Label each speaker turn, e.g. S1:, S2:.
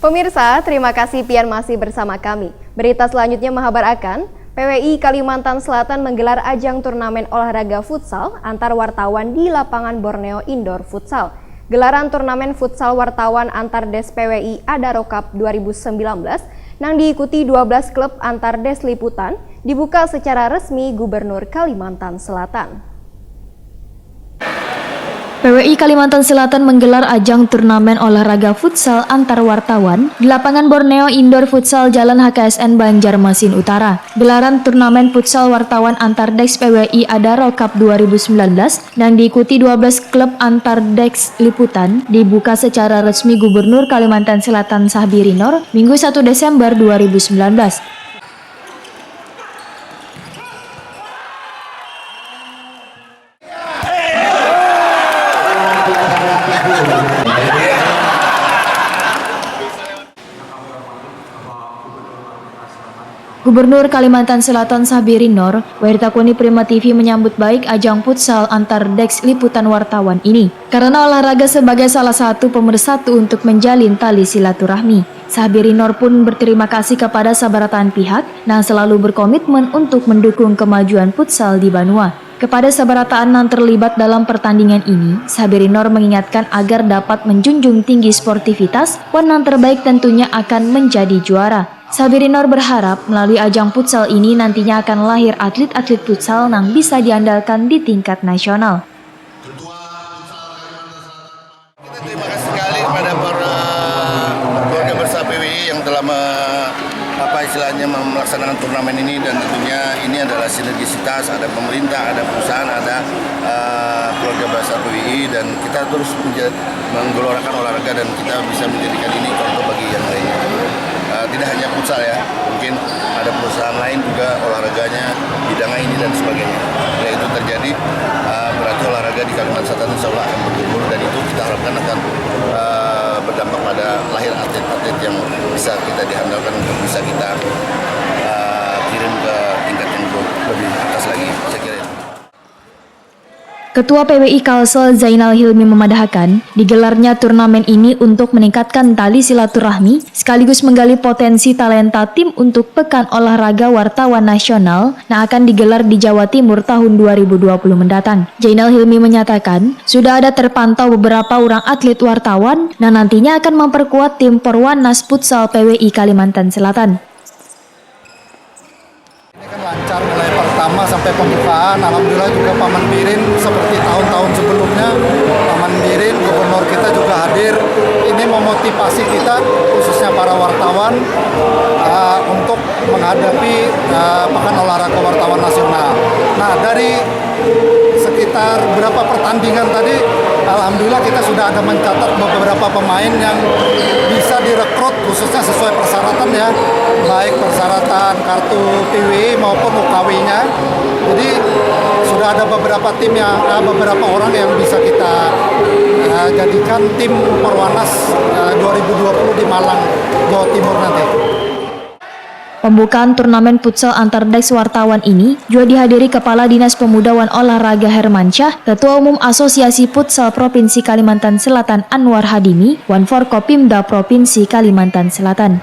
S1: Pemirsa, terima kasih pian masih bersama kami. Berita selanjutnya mengabarkan, PWI Kalimantan Selatan menggelar ajang turnamen olahraga futsal antar wartawan di lapangan Borneo Indoor Futsal. Gelaran turnamen futsal wartawan antar des PWI Adaro Cup 2019 yang diikuti 12 klub antar des liputan dibuka secara resmi Gubernur Kalimantan Selatan.
S2: PWI Kalimantan Selatan menggelar ajang turnamen olahraga futsal antar wartawan di lapangan Borneo Indoor Futsal Jalan HKSN Banjarmasin Utara. Gelaran turnamen futsal wartawan antar Dex PWI Adaro Cup 2019 yang diikuti 12 klub antar Dex liputan dibuka secara resmi Gubernur Kalimantan Selatan Sahbiri Noor Minggu 1 Desember 2019. Gubernur Kalimantan Selatan Sahbiri Noor, Wirtakuni Prima TV menyambut baik ajang futsal antar Dex liputan wartawan ini karena olahraga sebagai salah satu pemersatu untuk menjalin tali silaturahmi. Sahbiri Noor pun berterima kasih kepada sabaratan pihak yang selalu berkomitmen untuk mendukung kemajuan futsal di Banua. Kepada sabarataan yang terlibat dalam pertandingan ini, Sahbiri Noor mengingatkan agar dapat menjunjung tinggi sportivitas, yang terbaik tentunya akan menjadi juara. Sahbiri Noor berharap melalui ajang futsal ini nantinya akan lahir atlet-atlet futsal yang bisa diandalkan di tingkat nasional.
S3: Kita terima kasih sekali kepada para keluarga besar PWI yang telah melaksanakan turnamen ini, dan tentunya ini adalah sinergisitas, ada pemerintah, ada perusahaan, ada keluarga besar PWI, dan kita terus menggelorakan olahraga dan kita bisa menjadikan ini contoh bagi yang lainnya. Tidak hanya futsal ya, mungkin ada perusahaan lain juga olahraganya bidangnya ini dan sebagainya. Bila itu terjadi, berarti olahraga di Kalimantan Selatan insya Allah akan berkembang, dan itu kita harapkan akan berdampak pada lahir atlet-atlet yang bisa kita diandalkan untuk bisa kita kirim ke tingkat yang lebih atas lagi, saya kira itu.
S2: Ketua PWI Kalsel Zainal Hilmi memadahkan digelarnya turnamen ini untuk meningkatkan tali silaturahmi sekaligus menggali potensi talenta tim untuk Pekan Olahraga Wartawan Nasional yang akan digelar di Jawa Timur tahun 2020 mendatang. Zainal Hilmi menyatakan sudah ada terpantau beberapa orang atlet wartawan yang nantinya akan memperkuat tim Perwanas Futsal PWI Kalimantan Selatan.
S4: Lancar mulai pertama sampai pembukaan. Alhamdulillah juga Paman Birin seperti tahun-tahun sebelumnya, Paman Birin gubernur kita juga hadir. Ini memotivasi kita khususnya para wartawan untuk menghadapi Pekan Olahraga Wartawan Nasional. Nah, dari sekitar berapa pertandingan tadi, alhamdulillah kita sudah ada mencatat beberapa pemain yang bisa direkrut khususnya sesuai persyaratan ya, baik persyaratan kartu PWI maupun UKW-nya. Jadi sudah ada beberapa tim yang beberapa orang yang bisa kita jadikan tim Perwanas 2020 di Malang, Jawa Timur nanti.
S2: Pembukaan turnamen futsal antar Dex wartawan ini juga dihadiri Kepala Dinas Pemuda dan Olahraga Hermansyah, Ketua Umum Asosiasi Futsal Provinsi Kalimantan Selatan Anwar Hadimi, Wanfor Kopimda Provinsi Kalimantan Selatan.